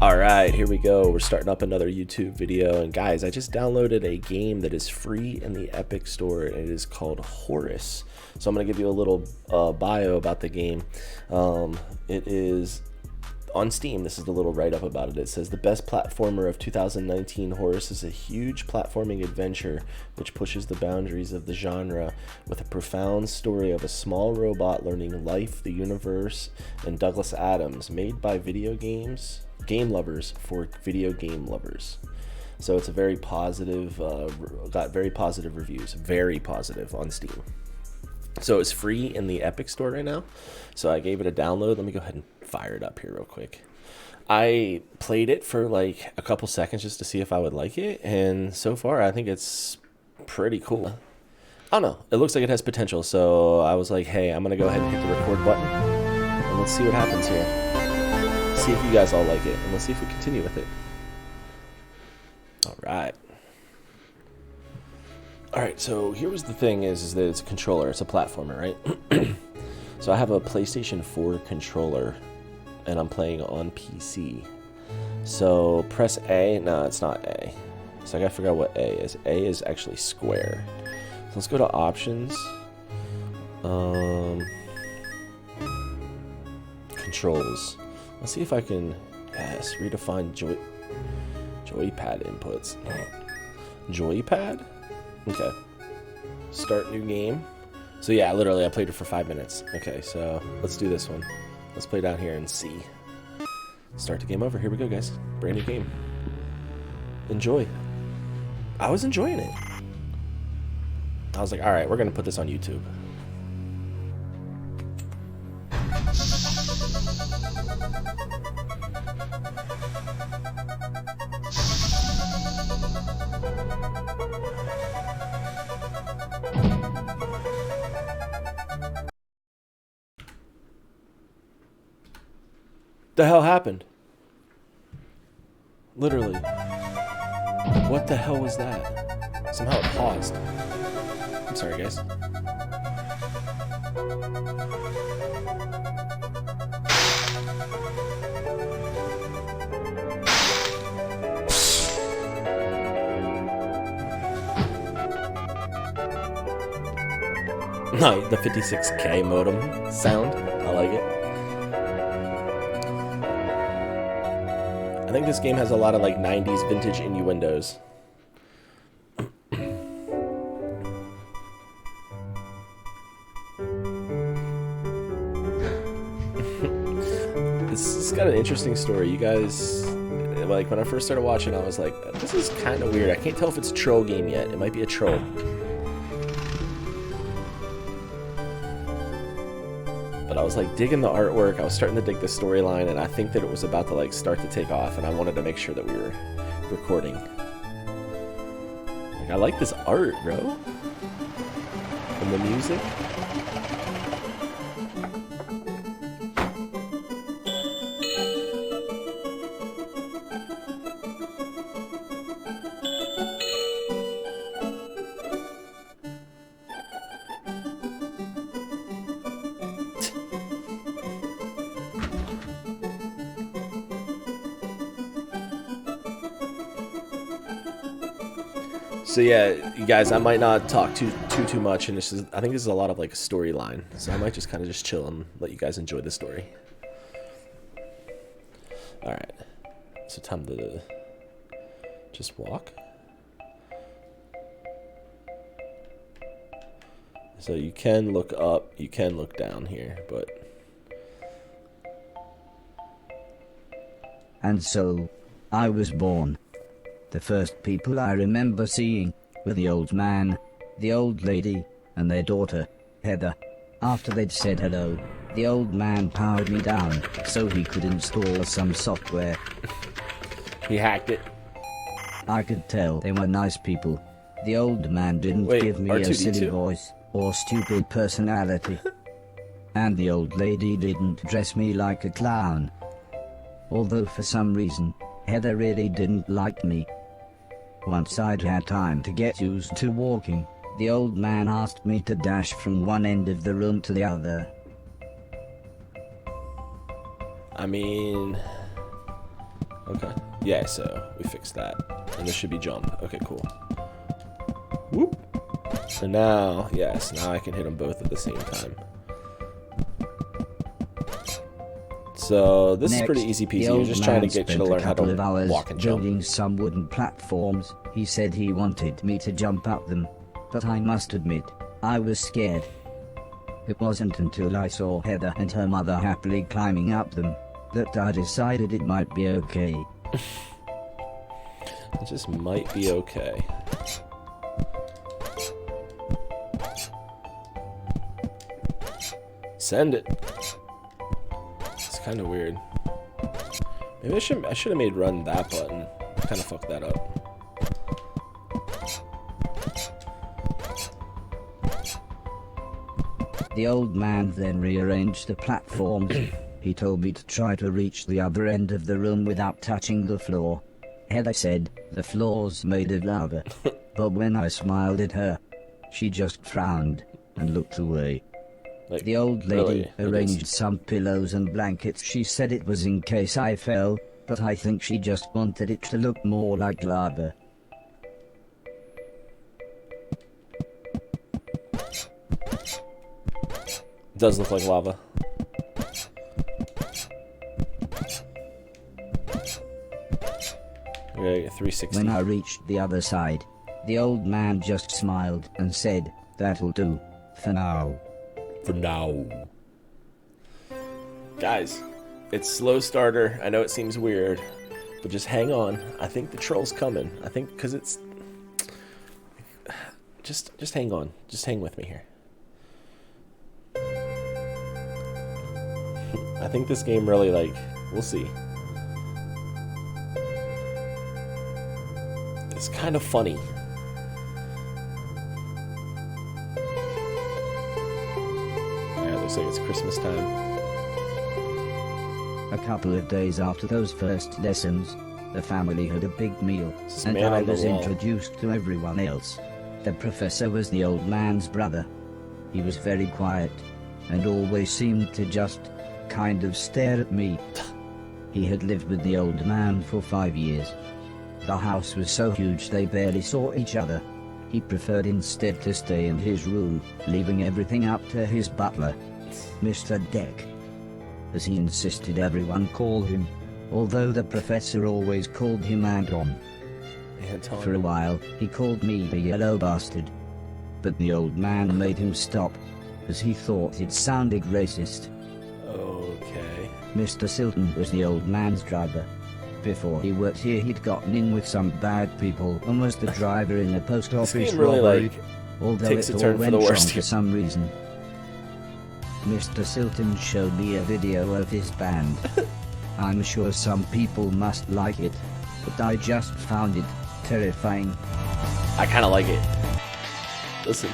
Alright, here we go. We're starting up another YouTube video. And guys, I just downloaded a game that is free in the Epic Store. And it is called Horace. So I'm going to give you a little bio about the game. It is on Steam. This is the little write-up about it. It says, the best platformer of 2019, Horace is a huge platforming adventure which pushes the boundaries of the genre with a profound story of a small robot learning life, the universe, and Douglas Adams, made by game lovers for video game lovers. So it's a very positive, got very positive reviews, very positive on Steam. So it's free in the Epic Store right now. So I gave it a download. Let me go ahead and fire it up here real quick. I played it for like a couple seconds just to see if I would like it. And so far, I think it's pretty cool. I don't know. It looks like it has potential. So I was like, hey, I'm going to go ahead and hit the record button. And let's see what happens here. See if you guys all like it, and let's see if we continue with it. Alright, so here was the thing is that it's a controller, it's a platformer, right? So I have a PlayStation 4 controller, and I'm playing on PC. So press A. No, it's not A. So I gotta figure out what A is. A is actually square. So let's go to options. Controls. Let's see if I can, yes, redefine joypad inputs. Joypad? Okay. Start new game. So yeah, literally I played it for 5 minutes. Okay, so let's do this one. Let's play down here and see. Start the game over. Here we go, guys. Brand new game. Enjoy. I was enjoying it. I was like, alright, we're going to put this on YouTube. The hell happened? Literally. What the hell was that? Somehow it paused. I'm sorry, guys. No, the 56K modem sound. I like it. I think this game has a lot of like 90s vintage innuendos. It's got an interesting story. You guys, like when I first started watching, I was like, this is kind of weird. I can't tell if it's a troll game yet. It might be a troll. But I was like digging the artwork, I was starting to dig the storyline, and I think that it was about to like start to take off, and I wanted to make sure that we were recording. Like, I like this art, bro. And the music. So yeah, you guys, I might not talk too much, and I think this is a lot of like a storyline. So I might just kind of just chill and let you guys enjoy the story. All right, so time to just walk. So you can look up, you can look down here, but. And so, I was born. The first people I remember seeing were the old man, the old lady, and their daughter, Heather. After they'd said hello, the old man powered me down so he could install some software. He hacked it. I could tell they were nice people. The old man didn't give me R2D2? A silly voice or stupid personality. And the old lady didn't dress me like a clown. Although for some reason, Heather really didn't like me. Once I'd had time to get used to walking, the old man asked me to dash from one end of the room to the other. I mean, Okay. Yeah, so we fixed that. And this should be jump. Okay, cool. Whoop. So now, yes, now I can hit them both at the same time. So this is pretty easy peasy. You're just trying to get you to learn how to walk and jump. Building some wooden platforms. He said he wanted me to jump up them, but I must admit, I was scared. It wasn't until I saw Heather and her mother happily climbing up them that I decided it might be okay. It just might be okay. Send it. It's kind of weird. Maybe I should have made run that button. Kind of fucked that up. The old man then rearranged the platforms. He told me to try to reach the other end of the room without touching the floor. Heather said the floor's made of lava, but when I smiled at her, she just frowned and looked away. Like, the old lady really? arranged some pillows and blankets. She said it was in case I fell, but I think she just wanted it to look more like lava. It does look like lava. Okay, 360. When I reached the other side, the old man just smiled and said, "That'll do, for now." For now. Guys, it's slow starter. I know it seems weird, but just hang on. I think the troll's coming. I think because it's... Just hang on. Just hang with me here. I think this game really, like... We'll see. It's kind of funny. Looks like it's Christmas time. A couple of days after those first lessons, the family had a big meal, and I was introduced to everyone else. The professor was the old man's brother. He was very quiet, and always seemed to just kind of stare at me. He had lived with the old man for 5 years. The house was so huge they barely saw each other. He preferred instead to stay in his room, leaving everything up to his butler, Mr. Deck, as he insisted everyone call him, although the professor always called him Anton. For a while, he called me a yellow bastard, but the old man made him stop, as he thought it sounded racist. Okay. Mr. Silton was the old man's driver. Before he worked here, he'd gotten in with some bad people and was the driver in a post office really, robbery, like, although takes it a turn all for went the wrong worst for here. some reason. Mr. Silton showed me a video of his band. I'm sure some people must like it, but I just found it terrifying. I kind of like it. Listen.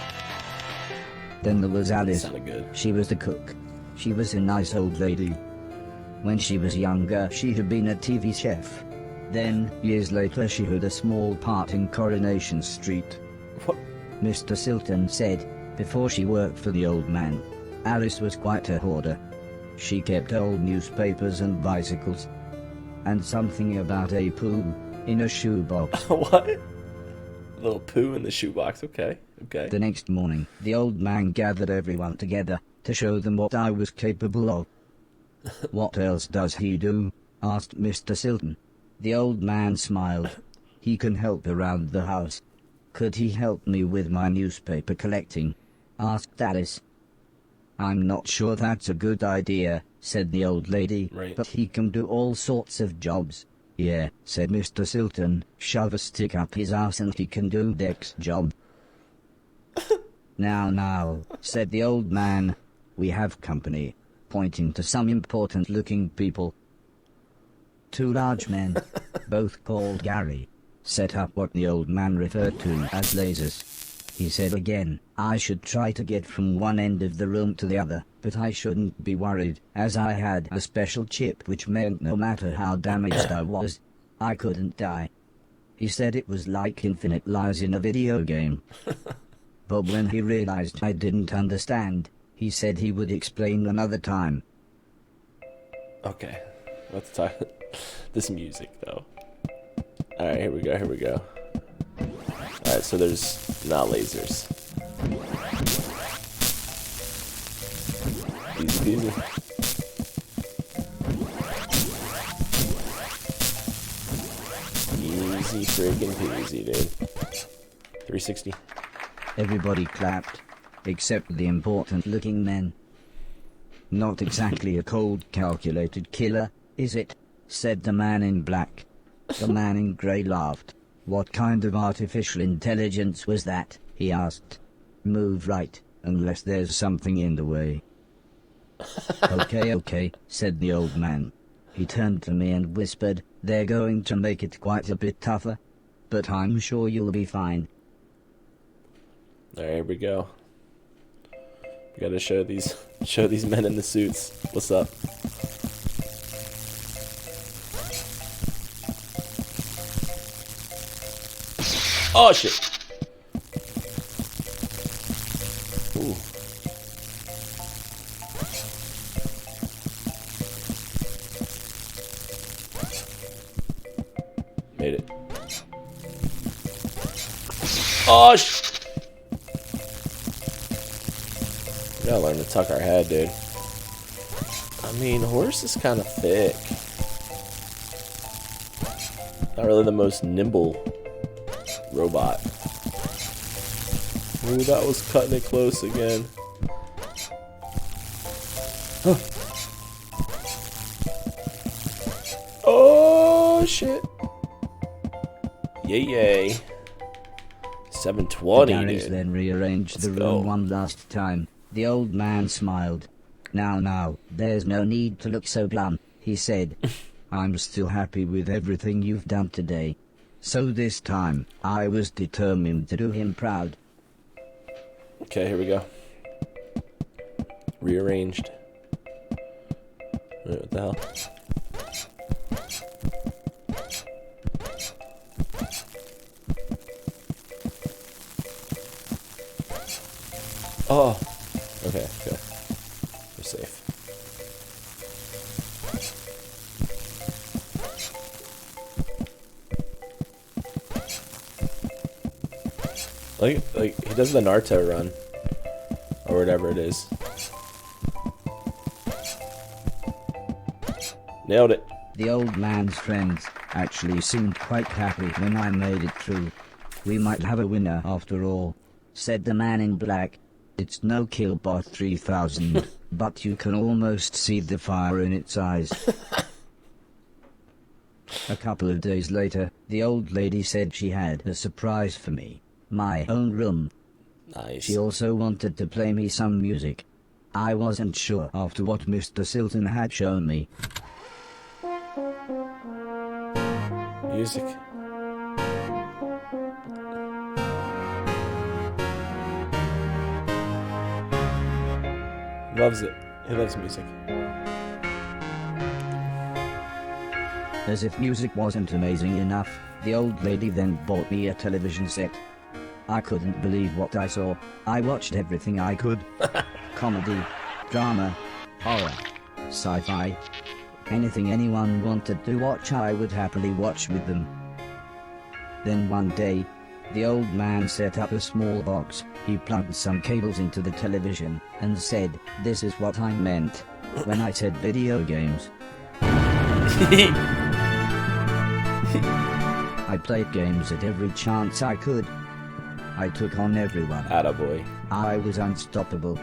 Then there was Alice. Sounded good. She was the cook. She was a nice old lady. When she was younger, she had been a TV chef. Then, years later, she had a small part in Coronation Street. What? Mr. Silton said, before she worked for the old man, Alice was quite a hoarder. She kept old newspapers and bicycles. And something about a poo in a shoebox. What? A little poo in the shoebox. Okay. Okay. The next morning, the old man gathered everyone together to show them what I was capable of. "What else does he do?" asked Mr. Silton. The old man smiled. "He can help around the house." "Could he help me with my newspaper collecting?" asked Alice. "I'm not sure that's a good idea," said the old lady, Right. "but he can do all sorts of jobs." "Yeah," said Mr. Silton, "shove a stick up his ass and he can do Deck's job." Now, said the old man, "we have company," pointing to some important-looking people. 2 large men, both called Gary, set up what the old man referred to as lasers. He said again, I should try to get from one end of the room to the other, but I shouldn't be worried, as I had a special chip which meant no matter how damaged I was, I couldn't die. He said it was like infinite lives in a video game. But when he realized I didn't understand, he said he would explain another time. Okay. Let's talk. This music, though. Alright, here we go, here we go. Alright, so there's not lasers. Easy peasy. Easy friggin' peasy, dude. 360. Everybody clapped, except the important-looking men. Not exactly a cold, calculated killer, is it? Said the man in black. The man in grey laughed. What kind of artificial intelligence was that? He asked. Move right, unless there's something in the way. Okay, okay, said the old man. He turned to me and whispered, they're going to make it quite a bit tougher. But I'm sure you'll be fine. Alright, here we go. We gotta show these men in the suits. What's up? Oh shit! Ooh. Made it. Oh sh! We gotta learn to tuck our head, dude. I mean, Horace is kind of thick. Not really the most nimble robot. Ooh, that was cutting it close again. Huh. Oh shit! Yay yay! 720. The Garys then rearranged the room one last time. The old man smiled. Now, there's no need to look so glum, he said. I'm still happy with everything you've done today. So this time, I was determined to do him proud. Okay, here we go. Rearranged. Wait, what the hell? Oh! Okay, good. We're safe. Like he does the Naruto run. Or whatever it is. Nailed it. The old man's friends actually seemed quite happy when I made it through. We might have a winner after all, said the man in black. It's no Killbot 3000, but you can almost see the fire in its eyes. A couple of days later, the old lady said she had a surprise for me. My own room. Nice. She also wanted to play me some music. I wasn't sure after what Mr. Silton had shown me. Music. Loves it. He loves music. As if music wasn't amazing enough, the old lady then bought me a television set. I couldn't believe what I saw. I watched everything I could. Comedy, drama, horror, sci-fi. Anything anyone wanted to watch I would happily watch with them. Then one day, the old man set up a small box. He plugged some cables into the television and said, "This is what I meant when I said video games." I played games at every chance I could. I took on everyone. Attaboy. I was unstoppable.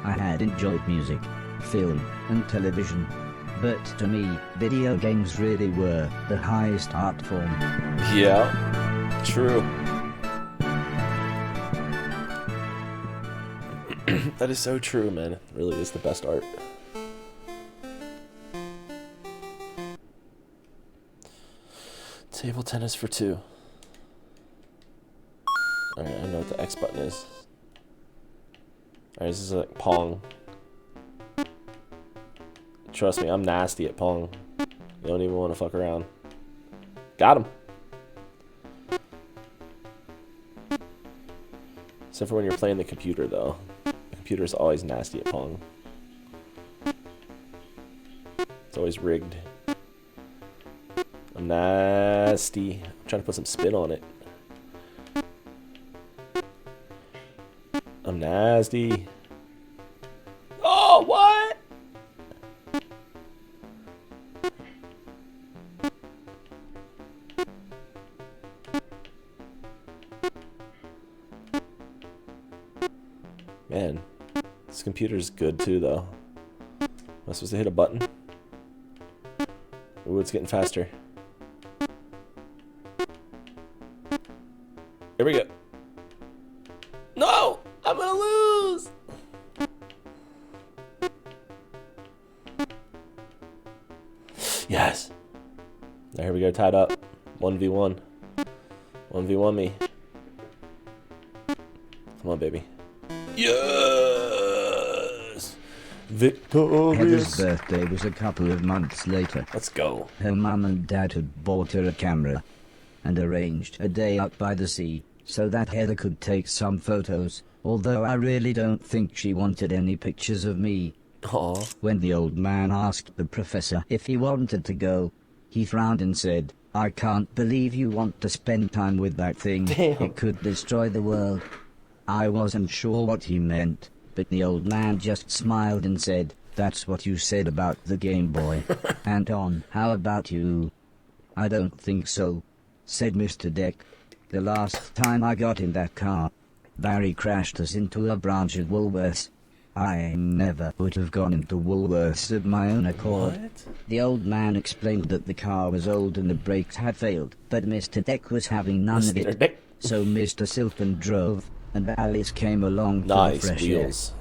I had enjoyed music, film, and television. But to me, video games really were the highest art form. Yeah, true. That is so true, man. It really is the best art. Table tennis for two. Alright, I know what the X button is. Alright, this is like Pong. Trust me, I'm nasty at Pong. You don't even want to fuck around. Got him. Except for when you're playing the computer, though. The computer's always nasty at Pong. It's always rigged. I'm nasty. I'm trying to put some spin on it. I'm nasty. Oh, what? Man, this computer's good too, though. Am I supposed to hit a button? Ooh, it's getting faster. Here we go. No! I'm gonna lose! Yes! Now here we go, tied up. 1v1. 1v1 me. Come on, baby. Yes! Victorious! Heather's birthday was a couple of months later. Let's go. Her mum and dad had bought her a camera and arranged a day out by the sea so that Heather could take some photos, although I really don't think she wanted any pictures of me. Aww. When the old man asked the professor if he wanted to go, he frowned and said, "I can't believe you want to spend time with that thing. Damn. It could destroy the world." I wasn't sure what he meant, but the old man just smiled and said, "That's what you said about the Game Boy." Anton, how about you? "I don't think so," said Mr. Deck. "The last time I got in that car, Barry crashed us into a branch of Woolworths. I never would have gone into Woolworths of my own accord." What? The old man explained that the car was old and the brakes had failed, but Mr. Deck was having none of Mr. it. Deck. So Mr. Silton drove, and Alice came along for the Nice fresh wheels.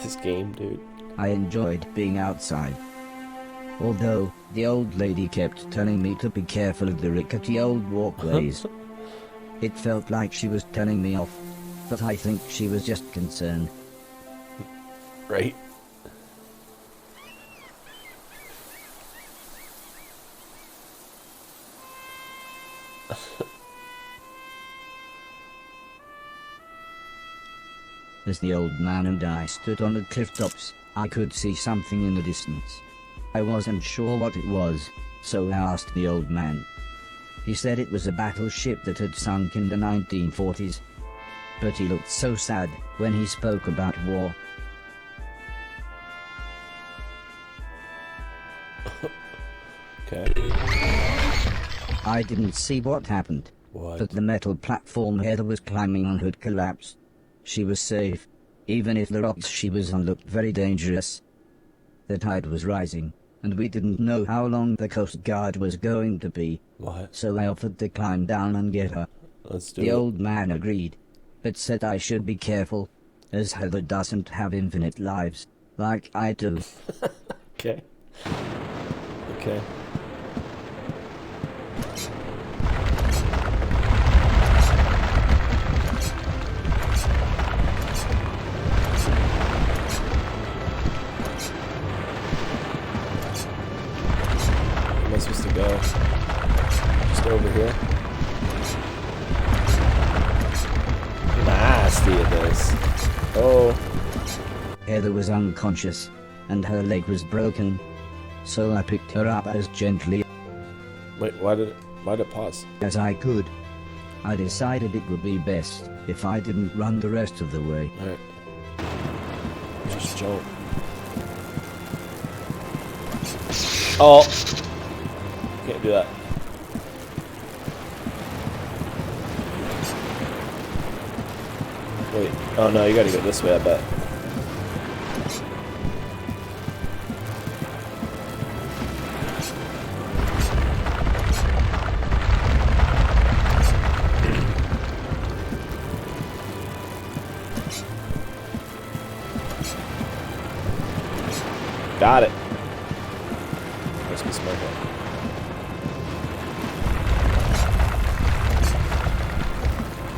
This game, dude. air. I enjoyed being outside. Although, the old lady kept telling me to be careful of the rickety old walkways. It felt like she was telling me off, but I think she was just concerned. Right? As the old man and I stood on the cliff tops, I could see something in the distance. I wasn't sure what it was, so I asked the old man. He said it was a battleship that had sunk in the 1940s. But he looked so sad when he spoke about war. Okay. I didn't see what happened, What? but the metal platform Heather was climbing on had collapsed. She was safe, even if the rocks she was on looked very dangerous. The tide was rising, and we didn't know how long the Coast Guard was going to be, What? so I offered to climb down and get her. Let's do The it. old man agreed, but said I should be careful, as Heather doesn't have infinite lives, like I do. Okay. Okay. Where am I supposed to go? Just over here. Nasty at this. Oh. Heather was unconscious, and her leg was broken, so I picked her up as gently Wait, why did it pause? as I could. I decided it would be best if I didn't run the rest of the way. Alright. Just jump. Oh! Can't do that. Wait. Oh no, you gotta go this way, I bet. Got it. Must be smart.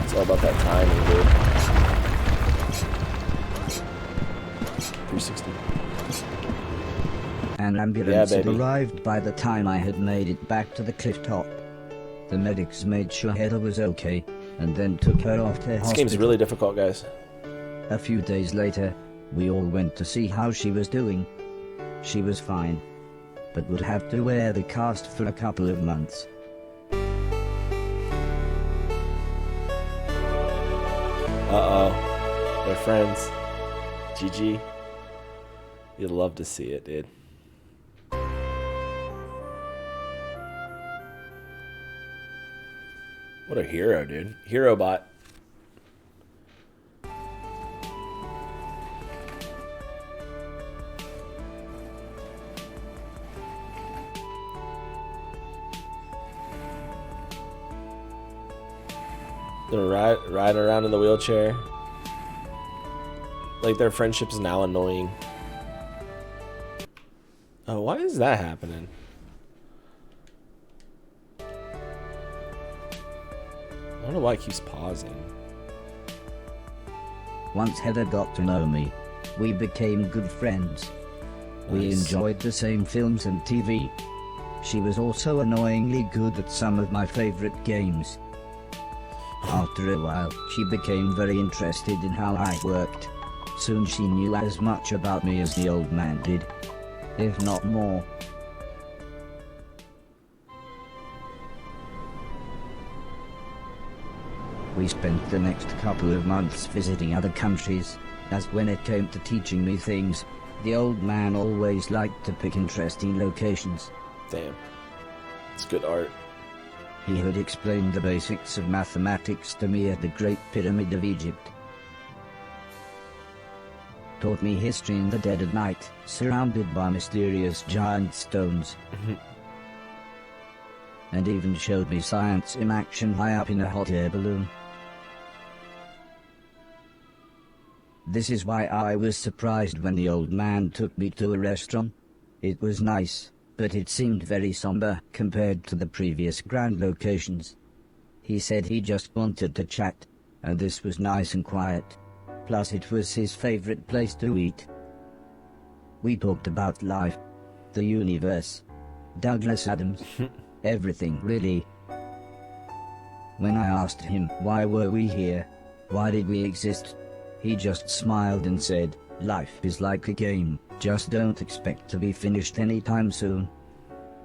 It's all about that timing, dude. 360. An ambulance had baby. arrived by the time I had made it back to the cliff top. The medics made sure Heather was okay, and then took her off to This hospital. game's really difficult, guys. A few days later, we all went to see how she was doing. She was fine, but would have to wear the cast for a couple of months. Uh-oh. They're friends. GG. You'd love to see it, dude. What a hero, dude. Hero bot. They're riding around in the wheelchair. Like, their friendship's now annoying. Oh, why is that happening? I don't know why it keeps pausing. Once Heather got to know me, we became good friends. We Nice. enjoyed the same films and TV. She was also annoyingly good at some of my favorite games. After a while, she became very interested in how I worked. Soon she knew as much about me as the old man did, if not more. We spent the next couple of months visiting other countries, as when it came to teaching me things, the old man always liked to pick interesting locations. Damn. It's good art. He had explained the basics of mathematics to me at the Great Pyramid of Egypt. Taught me history in the dead of night, surrounded by mysterious giant stones. And even showed me science in action high up in a hot air balloon. This is why I was surprised when the old man took me to a restaurant. It was nice, but it seemed very somber compared to the previous grand locations. He said he just wanted to chat, and this was nice and quiet. Plus it was his favorite place to eat. We talked about life, the universe, Douglas Adams, everything really. When I asked him why were we here, why did we exist, he just smiled and said, life is like a game, just don't expect to be finished anytime soon.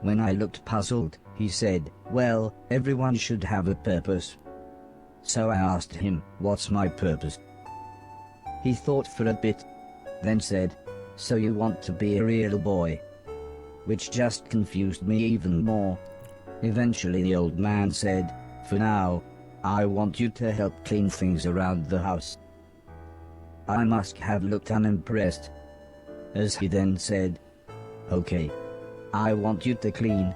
When I looked puzzled, he said, well, everyone should have a purpose. So I asked him, what's my purpose? He thought for a bit, then said, so you want to be a real boy? Which just confused me even more. Eventually the old man said, for now, I want you to help clean things around the house. I must have looked unimpressed, as he then said, okay, I want you to clean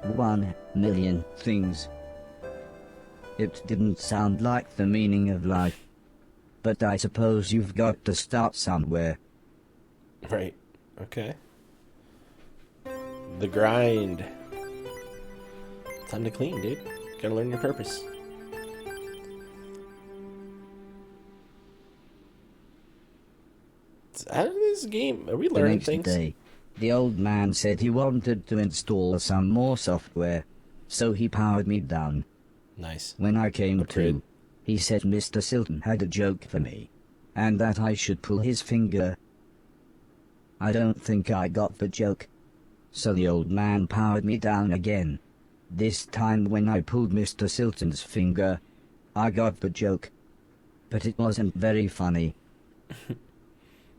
1,000,000 things. It didn't sound like the meaning of life, but I suppose you've got to start somewhere. Right. Okay. The grind. Time to clean, dude. Gotta learn your purpose. Out of this game, are we The learning next things? day, the old man said he wanted to install some more software, so he powered me down. Nice. When I came Upgrade. to, he said Mr. Silton had a joke for me, and that I should pull his finger. I don't think I got the joke. So the old man powered me down again. This time when I pulled Mr. Silton's finger, I got the joke. But it wasn't very funny.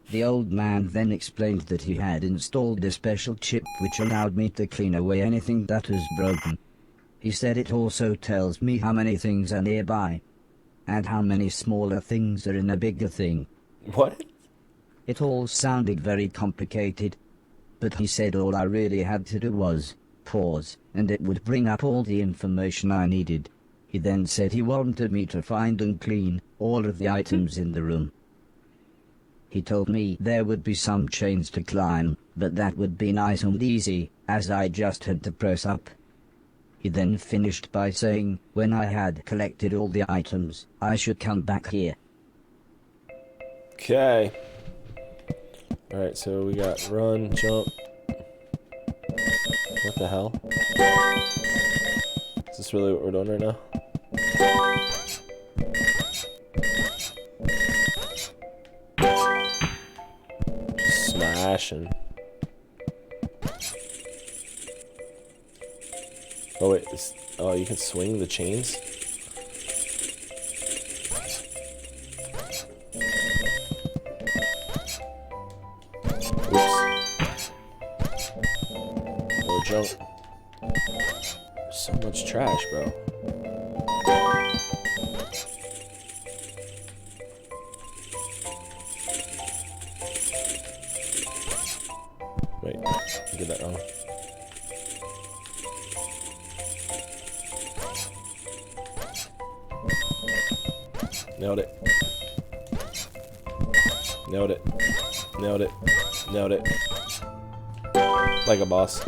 The old man then explained that he had installed a special chip which allowed me to clean away anything that was broken. He said it also tells me how many things are nearby, and how many smaller things are in a bigger thing. What? It all sounded very complicated, but he said all I really had to do was pause, and it would bring up all the information I needed. He then said he wanted me to find and clean all of the items in the room. He told me there would be some chains to climb, but that would be nice and easy, as I just had to press up. He then finished by saying, when I had collected all the items, I should come back here. Okay. Alright, so we got run, jump. What the hell? Is this really what we're doing right now? Just smashing. Oh wait, oh, you can swing the chains? Oops. More junk. So much trash, bro. Wait, I did that wrong. Nailed it. Nailed it. Nailed it. Nailed it. Like a boss.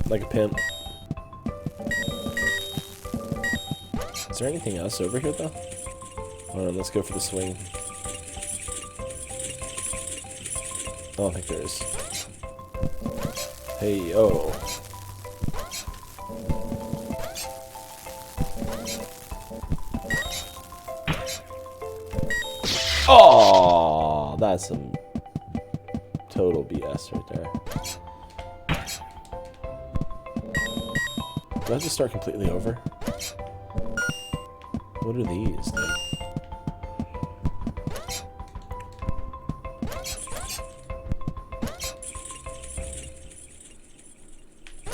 Like a pimp. Is there anything else over here, though? Hold on, let's go for the swing. I don't think there is. Hey, yo. Oh, that's some total BS right there. Do I have to start completely over? What are these, dude?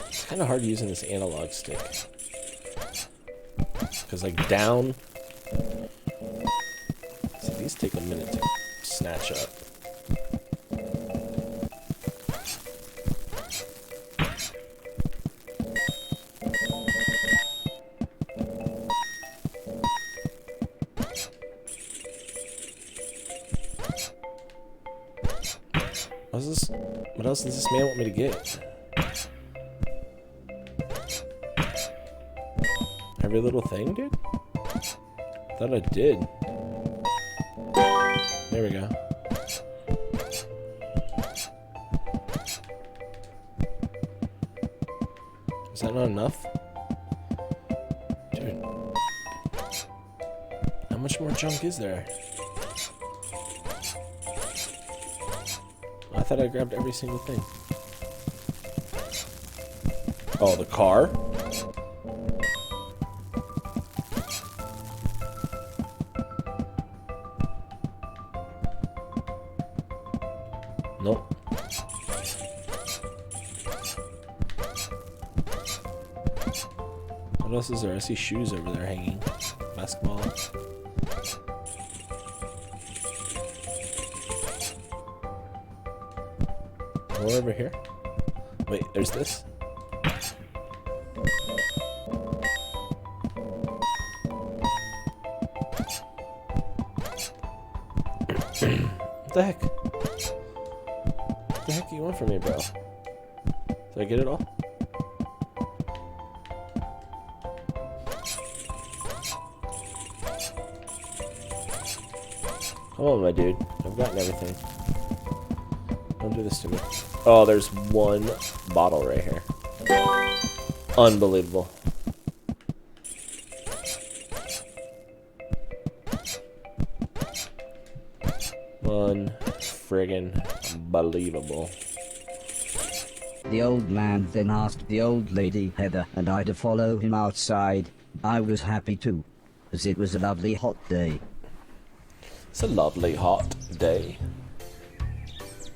It's kind of hard using this analog stick. Because, like, down... See, these take a minute to snatch up. What else does this man want me to get? Every little thing, dude? Thought I did. There we go. Is that not enough? Dude. How much more junk is there? I thought I grabbed every single thing. Oh, the car? Nope. What else is there? I see shoes over there hanging. Basketball. More over here? Wait, there's this? What the heck? What the heck do you want from me, bro? Did I get it all? Come on, my dude. I've gotten everything. Don't do this to me. Oh, there's one bottle right here. Unbelievable. Friggin' unbelievable. The old man then asked the old lady Heather and I to follow him outside. I was happy too, as it was a lovely hot day. It's a lovely hot day.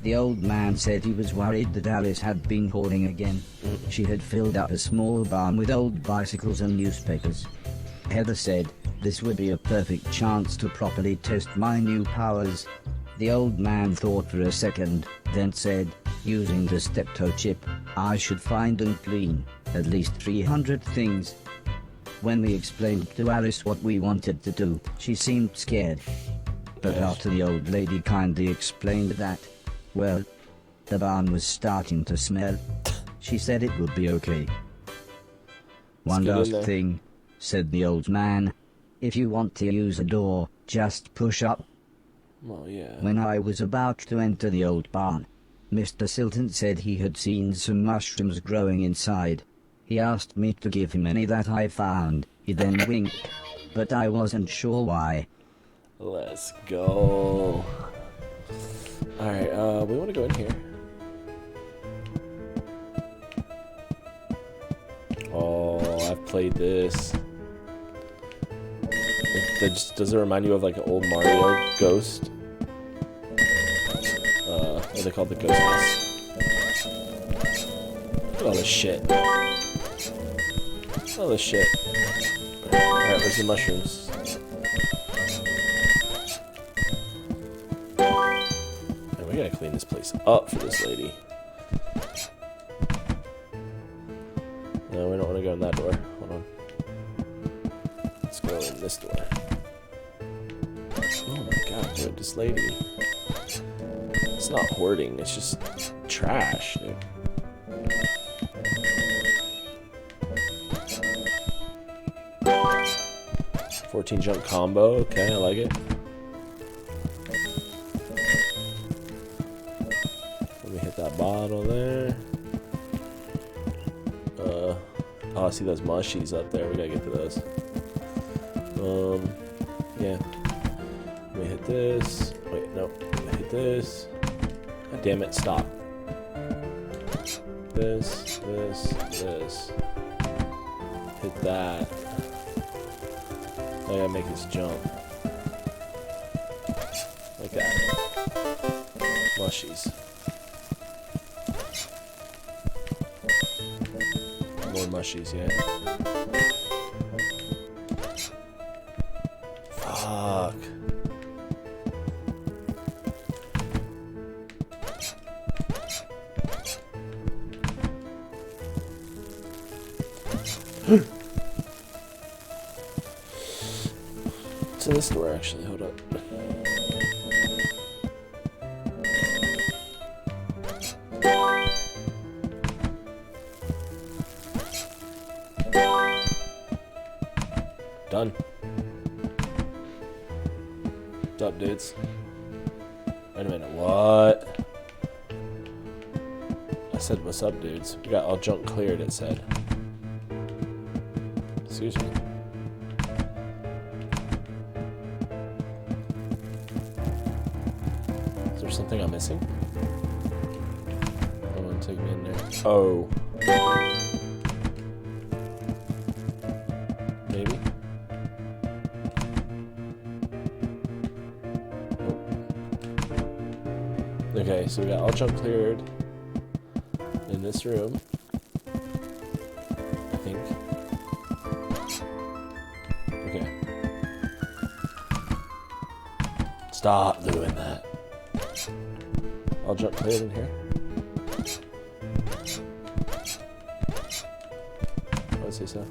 The old man said he was worried that Alice had been hoarding again. She had filled up a small barn with old bicycles and newspapers. Heather said this would be a perfect chance to properly test my new powers. The old man thought for a second, then said, using the steptoe chip, I should find and clean at least 300 things. When we explained to Alice what we wanted to do, she seemed scared. But after the old lady kindly explained that, well, the barn was starting to smell, she said it would be okay. One last thing, said the old man. If you want to use a door, just push up. Well, yeah. When I was about to enter the old barn, Mr. Silton said he had seen some mushrooms growing inside. He asked me to give him any that I found. He then winked. but I wasn't sure why. Let's go. Alright, we want to go in here. Oh, I've played this. Does it remind you of like an old Mario ghost? What are they called? The ghost house. Look at all this shit. All this shit. Alright, where's the mushrooms? Man, we gotta clean this place up for this lady. No, we don't want to go in that door. Hold on. Let's go in this door. Oh my god, dude, this lady. It's not hoarding, it's just trash, dude. $14 jump combo, okay, I like it. Let me hit that bottle there. Oh, I see those mushies up there. We gotta get to those. Yeah. Let me hit this. Wait, no. Hit this. God damn it, stop. This. Hit that. I gotta make this jump. Like that. Mushies. More mushies, yeah. Fuck. It's in this door, actually. Hold up. Done. What's up, dudes? Wait a minute, what? I said, what's up, dudes? We got all junk cleared, it said. Excuse me. Is there something I'm missing? Hold on, take me in there. Oh. Maybe? Okay, so we got all junk cleared in this room, I think. Okay. Stop doing that. All junk cleared in here. I would say so.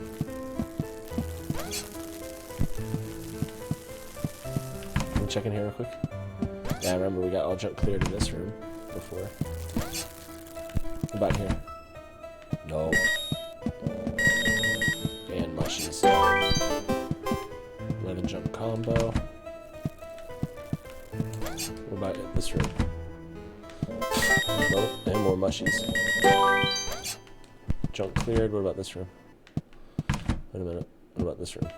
Let me check in here real quick. Yeah, I remember we got all junk cleared in this room before. What about here? No. And mushies. 11 jump combo. What about this room? Nope. And more mushies. Junk cleared. What about this room? Wait a minute. What about this room?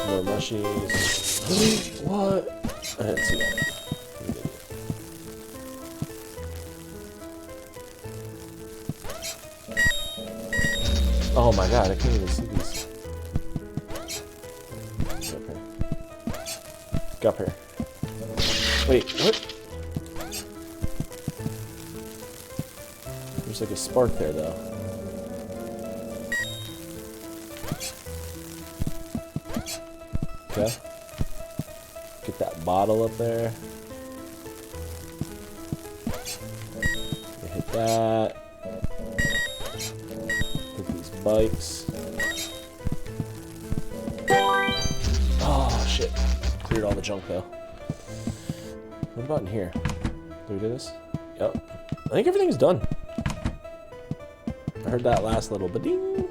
More mushies. What? I didn't see that. Oh my god, I can't even see these. Get up here. Wait, what? There's like a spark there though. Okay. Get that bottle up there. Hit that. Hit these bikes. Oh shit. Cleared all the junk though. What about in here? Do we do this? Yep. I think everything's done. I heard that last little ba-ding.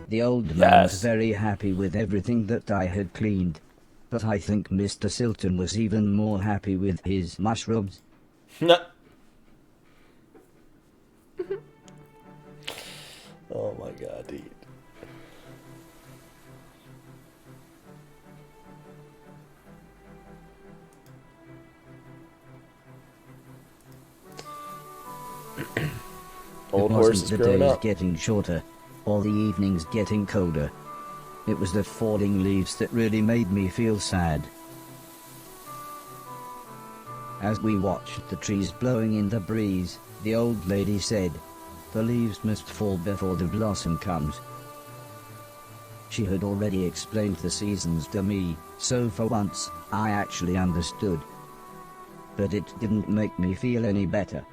The old man was very happy with everything that I had cleaned. But I think Mr. Silton was even more happy with his mushrooms. Oh my god, dude. Old it Horace wasn't is the growing days up. getting shorter, or the evenings getting colder. It was the falling leaves that really made me feel sad. As we watched the trees blowing in the breeze, the old lady said, "The leaves must fall before the blossom comes." She had already explained the seasons to me, so for once, I actually understood. But it didn't make me feel any better.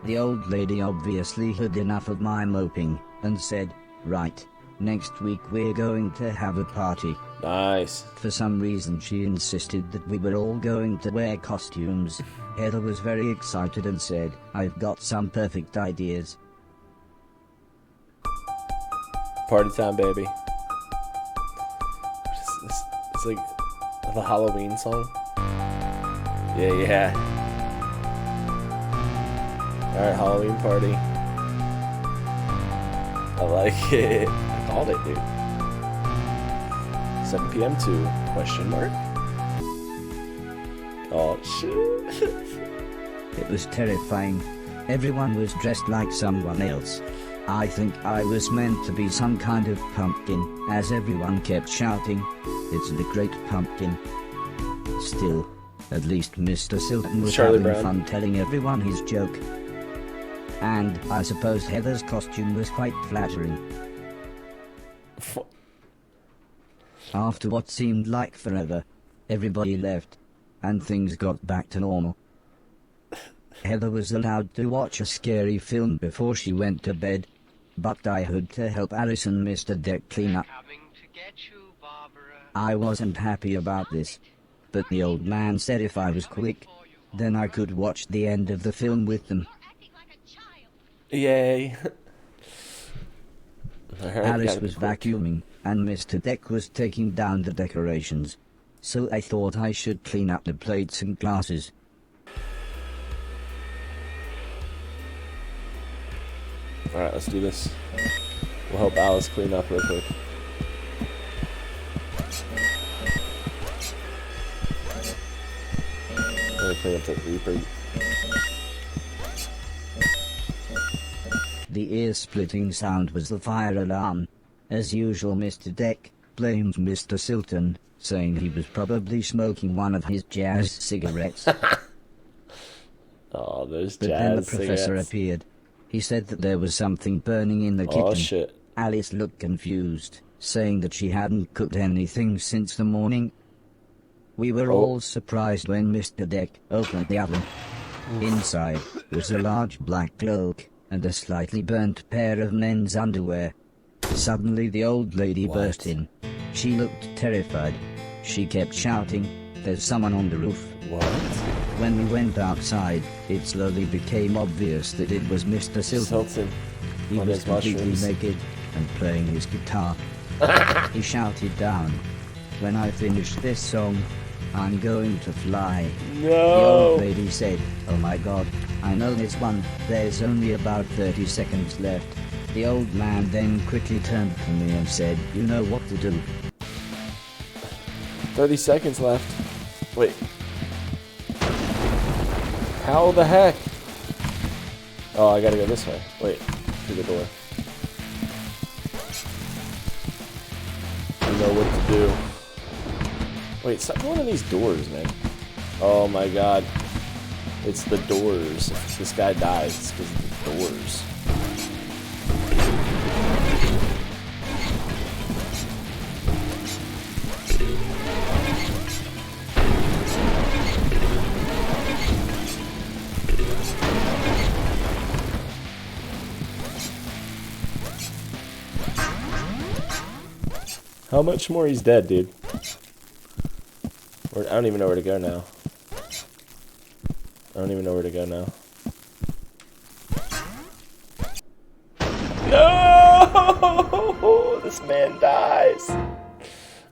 The old lady obviously had enough of my moping, and said, "Right, next week we're going to have a party." Nice. For some reason she insisted that we were all going to wear costumes. Heather was very excited and said, "I've got some perfect ideas." Party time, baby. It's like the Halloween song. Yeah. Alright, Halloween party. I like it. I called it, dude. 7 p.m. to question mark? Oh, shit. It was terrifying. Everyone was dressed like someone else. I think I was meant to be some kind of pumpkin, as everyone kept shouting, "It's the Great Pumpkin." Still, at least Mr. Silton was Charlie having Brown. fun telling everyone his joke. And I suppose Heather's costume was quite flattering. After what seemed like forever, everybody left, and things got back to normal. Heather was allowed to watch a scary film before she went to bed, but I had to help Alice and Mr. Deck clean up. I wasn't happy about this, but the old man said if I was quick, then I could watch the end of the film with them. Yay. Alright, Alice gotta be was quick. vacuuming, and Mr. Deck was taking down the decorations, so I thought I should clean up the plates and glasses. Alright, let's do this. We'll help Alice clean up real quick. I'm gonna clean up the Reaper. The ear-splitting sound was the fire alarm. As usual, Mr. Deck blamed Mr. Silton, saying he was probably smoking one of his jazz cigarettes. Oh, those But then the jazz professor cigarettes. appeared. He said that there was something burning in the kitchen. Oh, shit. Alice looked confused, saying that she hadn't cooked anything since the morning. We were all surprised when Mr. Deck opened the oven. Inside was a large black cloak and a slightly burnt pair of men's underwear. Suddenly the old lady burst in. She looked terrified. She kept shouting, "There's someone on the roof." What? When we went outside, it slowly became obvious that it was Mr. Silton. Silton. He on was his completely mushrooms. naked and playing his guitar. He shouted down, "When I finish this song, I'm going to fly." The No! old lady said, "Oh my God, I know this one. There's only about 30 seconds left." The old man then quickly turned to me and said, "You know what to do." 30 seconds left. Wait. How the heck? Oh, I gotta go this way. Wait. Through the door. You know what to do. Wait, stop going in these doors, man. Oh my god. It's the doors. If this guy dies, it's because of the doors. How much more he's dead, dude? I don't even know where to go now. I don't even know where to go now. No! This man dies.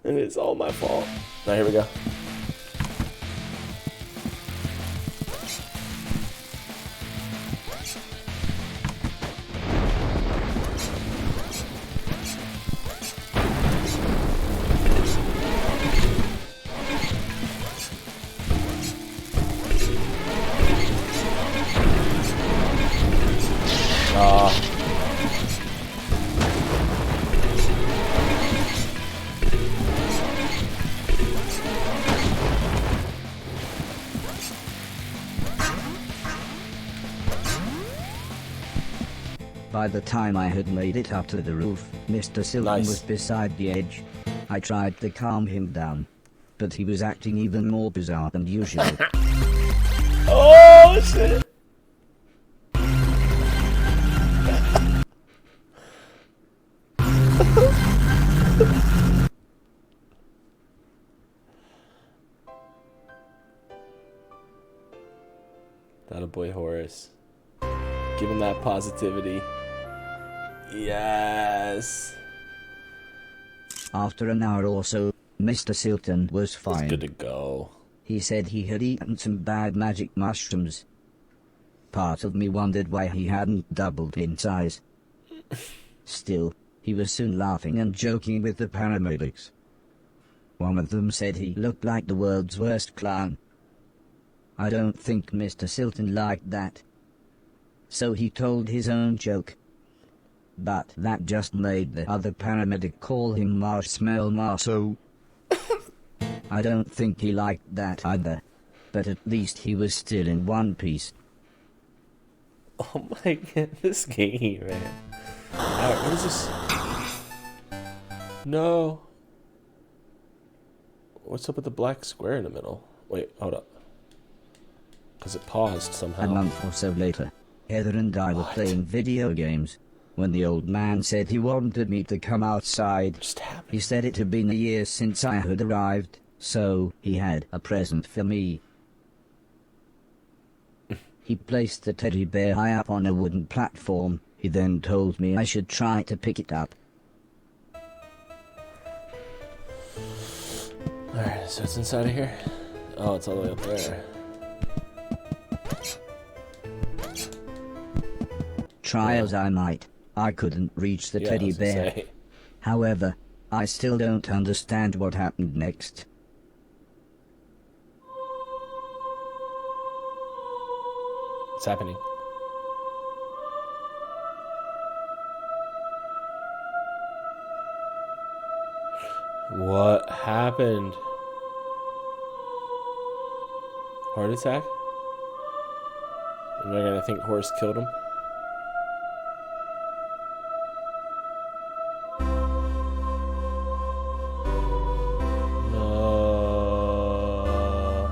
And it's all my fault. Now here we go. By the time I had made it up to the roof, Mr. Silton Nice. was beside the edge. I tried to calm him down, but he was acting even more bizarre than usual. Oh shit! That a boy, Horace. Give him that positivity. Yes. After an hour or so, Mr. Silton was fine. It's good to go. He said he had eaten some bad magic mushrooms. Part of me wondered why he hadn't doubled in size. Still, he was soon laughing and joking with the paramedics. One of them said he looked like the world's worst clown. I don't think Mr. Silton liked that. So he told his own joke. But that just made the other paramedic call him Marshmallow Marso. I don't think he liked that either. But at least he was still in one piece. Oh my god, this game, man. Alright, what is this? No. What's up with the black square in the middle? Wait, hold up. Because it paused somehow. A month or so later, Heather and I were playing video games when the old man said he wanted me to come outside. Just happened. He said it had been a year since I had arrived, so he had a present for me. He placed the teddy bear high up on a wooden platform. He then told me I should try to pick it up. Alright, so it's inside of here? Oh, it's all the way up there. Try as I might, I couldn't reach the Yeah, I teddy was gonna bear. say. However, I still don't understand what happened next. What's happening? What happened? Heart attack? Am I gonna think Horace killed him? No.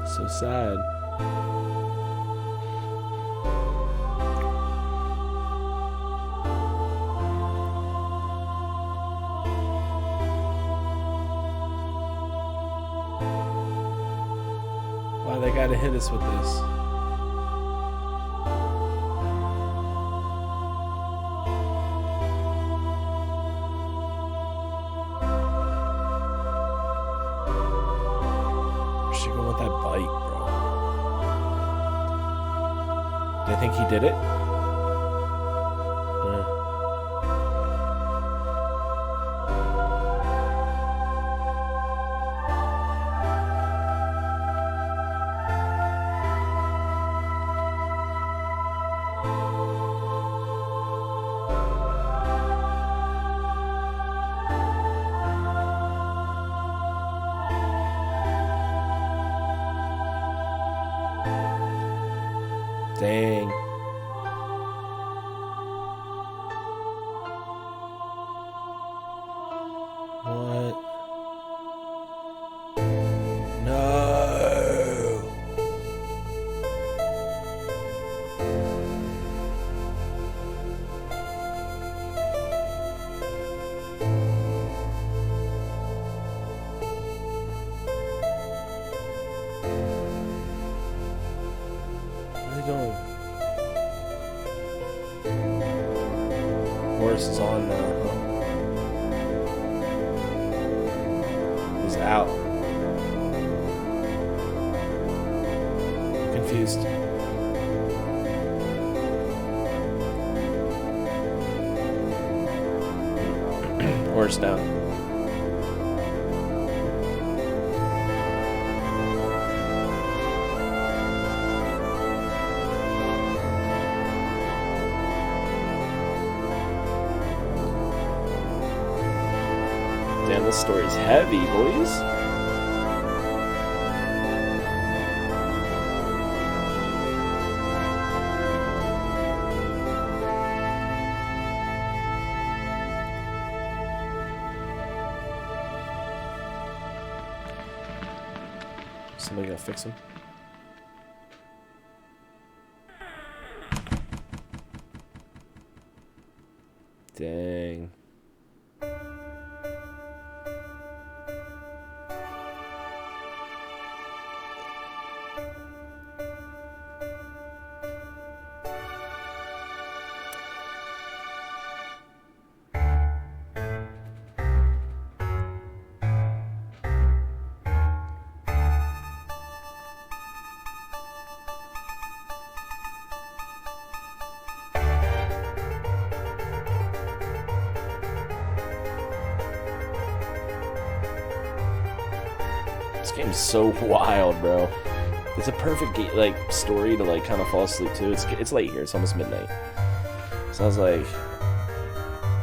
So sad. Why they gotta hit us with this? She going with that bite, bro. Do you think he did it? Dang. What? No. What are they doing? Horace is on now, huh? He's out. Confused. Horace down. this story's heavy, boys. Somebody gotta fix him. Dang. This game's so wild, bro. It's a perfect story to like kind of fall asleep to. It's late here. It's almost midnight. So I was like,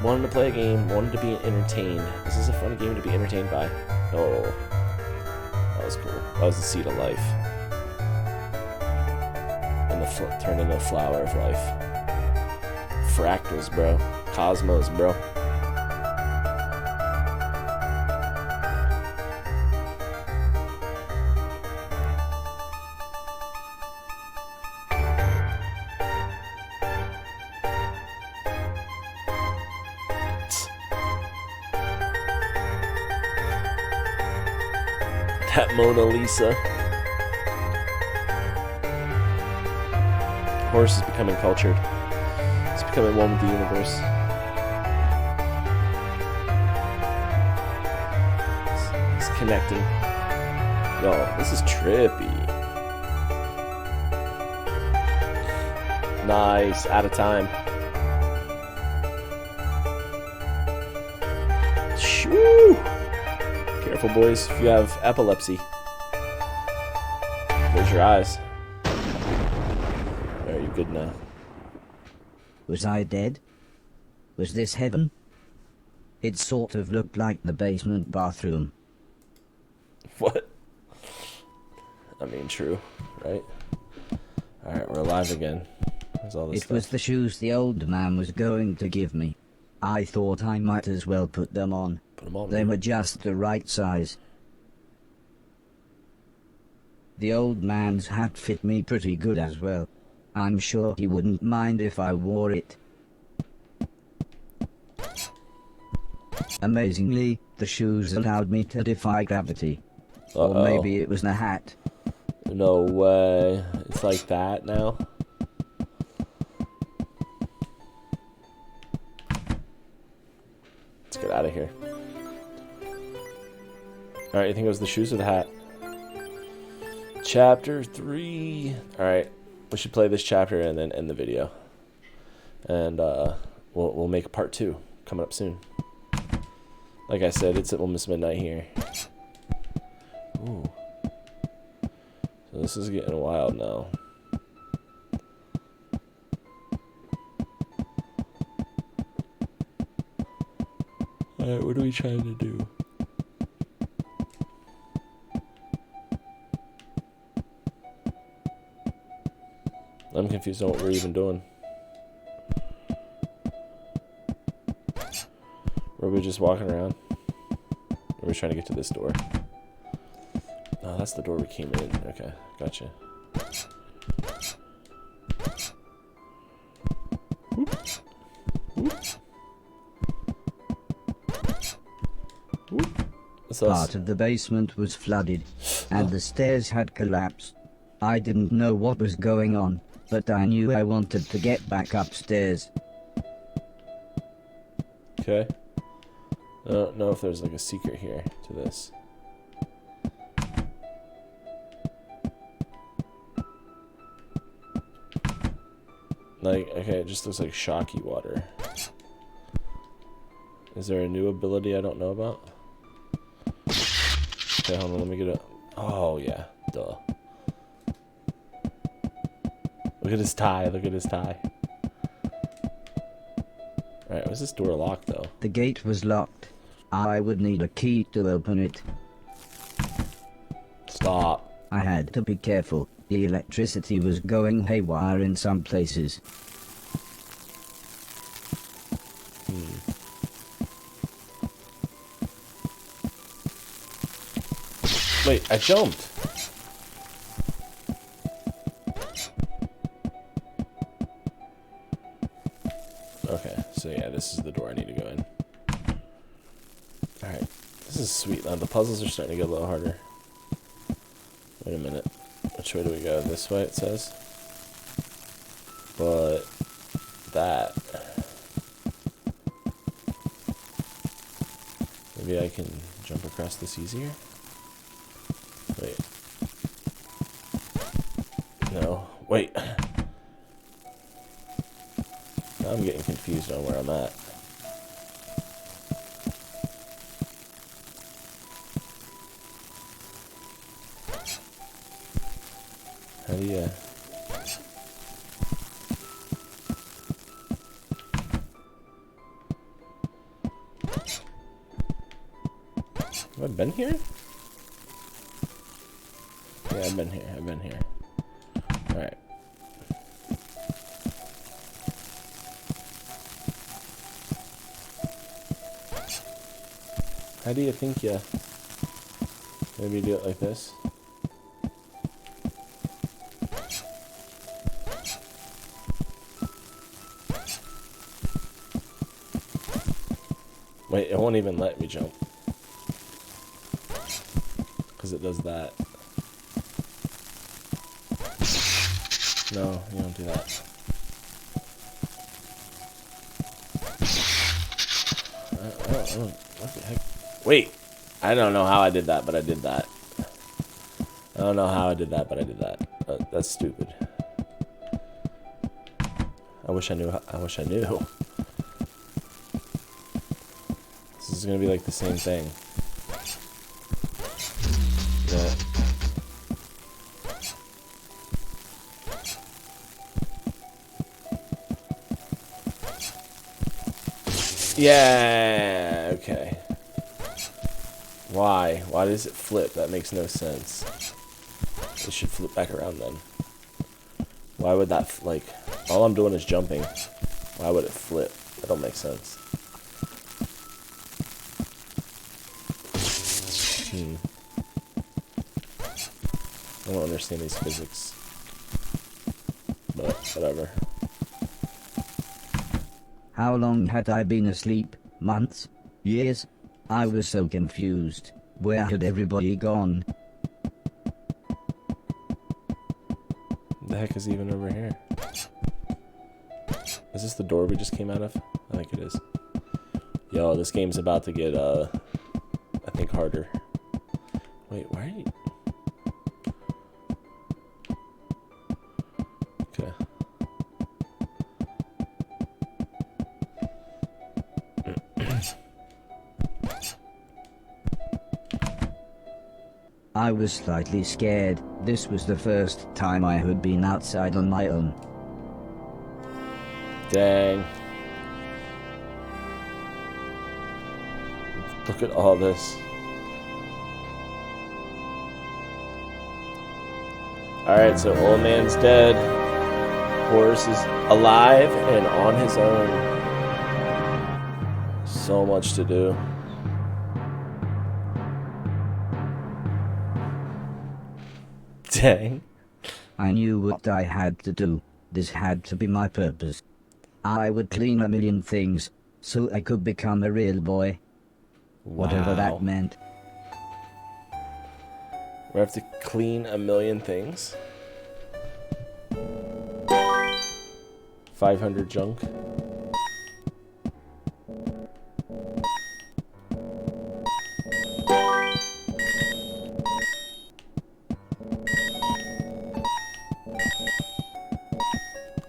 wanted to play a game, wanted to be entertained. This is a fun game to be entertained by. Oh, that was cool. That was the seed of life, and the turned into a flower of life. Fractals, bro. Cosmos, bro. That Mona Lisa. Horace is becoming cultured. He's becoming one with the universe. He's connecting. Yo, this is trippy. Nice, out of time. Shoo! Careful, boys, if you have epilepsy. Close your eyes. Are you good now? Was I dead? Was this heaven? It sort of looked like the basement bathroom. What? I mean, true, right? Alright, we're alive again. There's all this It was the shoes the old man was going to give me. I thought I might as well put them on. Put them on. They were just the right size. The old man's hat fit me pretty good as well. I'm sure he wouldn't mind if I wore it. Amazingly, the shoes allowed me to defy gravity. Uh-oh. Or maybe it was the hat. No way. It's like that now? Let's get out of here. Alright, you think it was the shoes or the hat? Chapter 3. Alright, we should play this chapter and then end the video. And we'll make part 2 coming up soon. Like I said, it's almost midnight here. Ooh. So this is getting wild now. Alright, what are we trying to do? I'm confused on what we're even doing. Were we just walking around? Or are we trying to get to this door? Oh, that's the door we came in. Okay, gotcha. Whoop. Whoop. Whoop. Part of the basement was flooded, and the stairs had collapsed. I didn't know what was going on, but I knew I wanted to get back upstairs. Okay. I don't know if there's like a secret here to this. Like, okay, it just looks like shocky water. Is there a new ability I don't know about? Okay, hold on, let me get it. Oh, yeah, duh. Look at his tie, look at his tie. Alright, was this door locked, though? The gate was locked. I would need a key to open it. Stop. I had to be careful. The electricity was going haywire in some places. Wait, I jumped. Okay, so yeah, this is the door I need to go in. Alright, this is sweet. Now the puzzles are starting to get a little harder. Wait a minute. Which way do we go? This way, it says. But that. Maybe I can jump across this easier? Wait. No. Wait. Now I'm getting confused on where I'm at. How do you... Have I been here? Yeah, I've been here. I've been here. Alright. How do you think you... Maybe do it like this? Wait, it won't even let me jump. Because it does that. No, you don't do that. What the heck? Wait! I don't know how I did that, but I did that. I don't know how I did that, but I did that. That's stupid. I wish I knew. I wish I knew. This is gonna be like the same thing. Yeah. Okay. Why? Why does it flip? That makes no sense. It should flip back around then. Why would that, like, all I'm doing is jumping. Why would it flip? That don't make sense. I don't understand these physics. But, whatever. How long had I been asleep? Months? Years? I was so confused. Where had everybody gone? The heck is even over here? Is this the door we just came out of? I think it is. Yo, this game's about to get, I think harder. Wait, why are you... Okay. I was slightly scared. This was the first time I had been outside on my own. Dang. Look at all this. Alright, so old man's dead. Horace is alive and on his own. So much to do. Dang. I knew what I had to do. This had to be my purpose. I would clean a million things, so I could become a real boy. Whatever Wow. that meant. We have to clean a million things. 500 junk.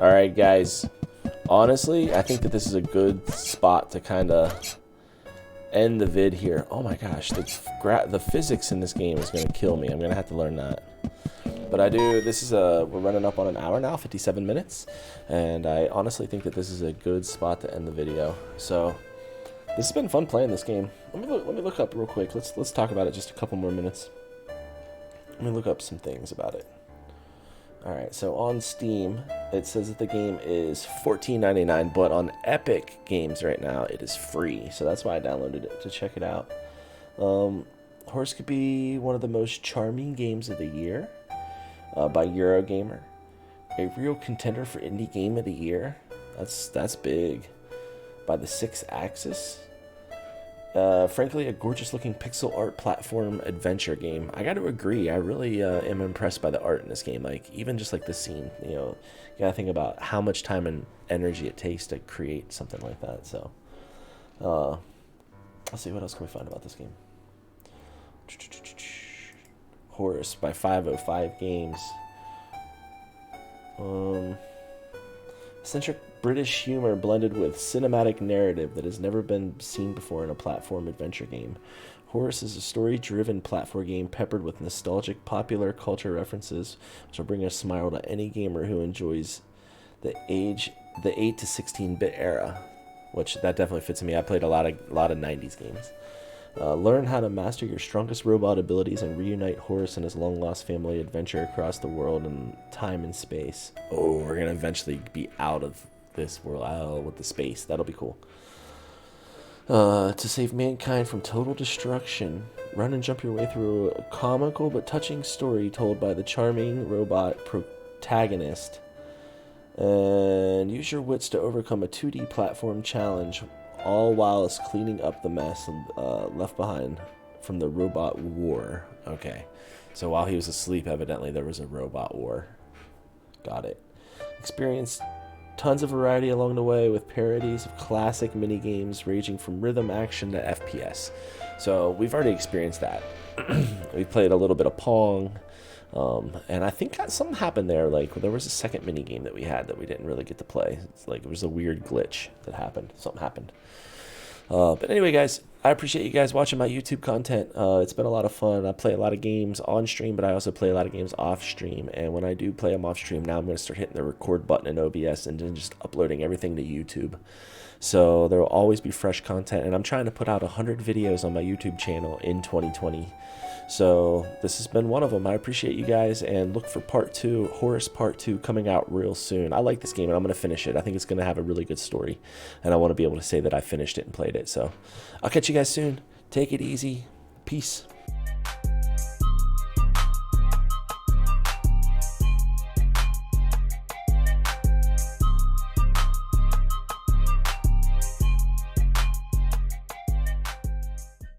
Alright guys, honestly, I think that this is a good spot to kind of end the vid here. Oh my gosh, the physics in this game is going to kill me. I'm going to have to learn that. But we're running up on an hour now, 57 minutes. And I honestly think that this is a good spot to end the video. So, This has been fun playing this game. Let me look up real quick. Let's talk about it just a couple more minutes. Let me look up some things about it. Alright, so on Steam, it says that the game is $14.99, but on Epic Games right now, it is free. So that's why I downloaded it, to check it out. Horace could be one of the most charming games of the year by Eurogamer. A real contender for Indie Game of the Year. That's big. By the 6 Axis. Frankly, a gorgeous-looking pixel art platform adventure game. I got to agree. I really am impressed by the art in this game. Like, even just like the scene. You know, you gotta think about how much time and energy it takes to create something like that. So, let's see what else can we find about this game. Horace by 505 Games. Eccentric British humor blended with cinematic narrative that has never been seen before in a platform adventure game. Horace is a story-driven platform game peppered with nostalgic popular culture references, which will bring a smile to any gamer who enjoys the 8 to 16-bit era, which that definitely fits me. I played a lot of 90s games. Learn how to master your strongest robot abilities and reunite Horace and his long-lost family adventure across the world in time and space. Oh, we're going to eventually be out of this world with the space. That'll be cool. To save mankind from total destruction, run and jump your way through a comical but touching story told by the charming robot protagonist. And use your wits to overcome a 2D platform challenge, all while cleaning up the mess left behind from the robot war. Okay, so while he was asleep, evidently there was a robot war. Got it. Experience tons of variety along the way with parodies of classic minigames ranging from rhythm action to FPS. So we've already experienced that. We played a little bit of Pong. And I think something happened there. Like, there was a second mini game that we had that we didn't really get to play. It's like, it was a weird glitch that happened. Something happened. But anyway, guys, I appreciate you guys watching my YouTube content. It's been a lot of fun. I play a lot of games on stream, but I also play a lot of games off stream. And when I do play them off stream, now I'm going to start hitting the record button in OBS and then just uploading everything to YouTube. So there will always be fresh content. And I'm trying to put out 100 videos on my YouTube channel in 2020. So this has been one of them. I appreciate you guys, and look for part 2, Horace part 2, coming out real soon. I like this game, and I'm going to finish it. I think it's going to have a really good story, and I want to be able to say that I finished it and played it. So I'll catch you guys soon. Take it easy. Peace.